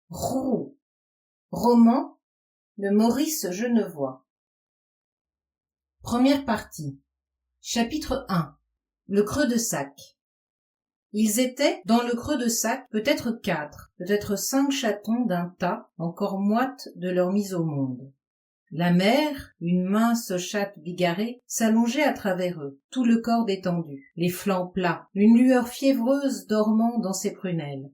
Roux. Roman de Maurice Genevoix. Première partie. Chapitre 1. Le creux de sac. Ils étaient, dans le creux de sac, peut-être 4, peut-être 5 chatons d'un tas, encore moites de leur mise au monde. La mère, une mince chatte bigarrée, s'allongeait à travers eux, tout le corps détendu, les flancs plats, une lueur fiévreuse dormant dans ses prunelles.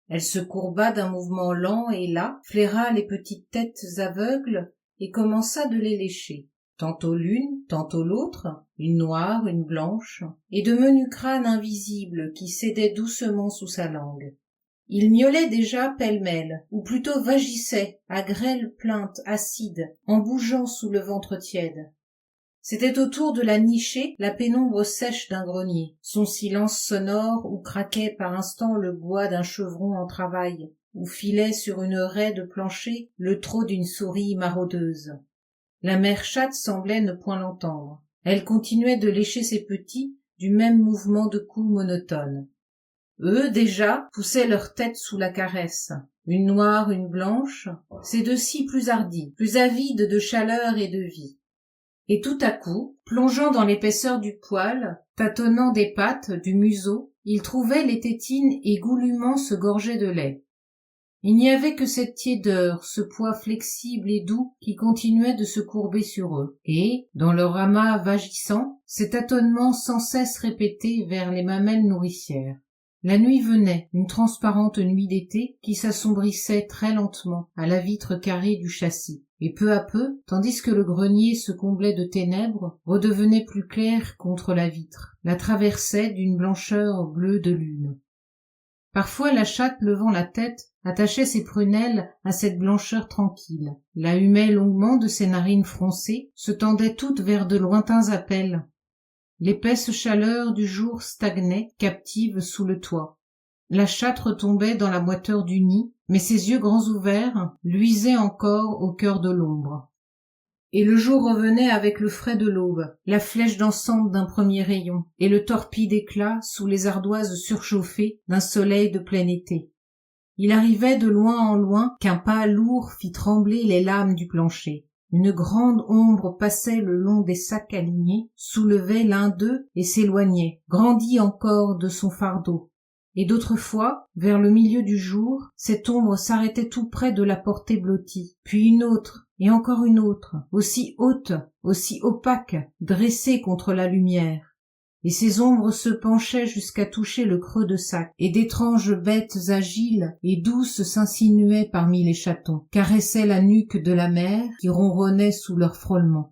Elle se courba d'un mouvement lent et las, flaira les petites têtes aveugles et commença de les lécher. Tantôt l'une, tantôt l'autre, une noire, une blanche, et de menus crânes invisibles qui cédaient doucement sous sa langue. Il miaulait déjà pêle-mêle, ou plutôt vagissait, à grêles plaintes acides, en bougeant sous le ventre tiède. C'était autour de la nichée la pénombre sèche d'un grenier, son silence sonore où craquait par instants le bois d'un chevron en travail, où filait sur une raie de plancher le trot d'une souris maraudeuse. La mère chatte semblait ne point l'entendre. Elle continuait de lécher ses petits du même mouvement de cou monotone. Eux, déjà, poussaient leur tête sous la caresse. Une noire, une blanche, ces deux-ci plus hardis, plus avides de chaleur et de vie. Et tout à coup, plongeant dans l'épaisseur du poil, tâtonnant des pattes, du museau, ils trouvaient les tétines et goulûment se gorger de lait. Il n'y avait que cette tiédeur, ce poids flexible et doux qui continuait de se courber sur eux, et, dans leur amas vagissant, cet tâtonnement sans cesse répété vers les mamelles nourricières. La nuit venait, une transparente nuit d'été qui s'assombrissait très lentement à la vitre carrée du châssis, et peu à peu, tandis que le grenier se comblait de ténèbres, redevenait plus clair contre la vitre, la traversait d'une blancheur bleue de lune. Parfois la chatte, levant la tête, attachait ses prunelles à cette blancheur tranquille, la humait longuement de ses narines froncées, se tendait toute vers de lointains appels. L'épaisse chaleur du jour stagnait, captive sous le toit. La chatte retombait dans la moiteur du nid, mais ses yeux grands ouverts luisaient encore au cœur de l'ombre. Et le jour revenait avec le frais de l'aube, la flèche d'encens d'un premier rayon, et le torpide éclat sous les ardoises surchauffées d'un soleil de plein été. Il arrivait de loin en loin qu'un pas lourd fit trembler les lames du plancher. Une grande ombre passait le long des sacs alignés, soulevait l'un d'eux et s'éloignait, grandit encore de son fardeau. Et d'autres fois, vers le milieu du jour, cette ombre s'arrêtait tout près de la portée blottie, puis une autre, et encore une autre, aussi haute, aussi opaque, dressée contre la lumière. Et ces ombres se penchaient jusqu'à toucher le creux de sac, et d'étranges bêtes agiles et douces s'insinuaient parmi les chatons, caressaient la nuque de la mère qui ronronnait sous leur frôlement.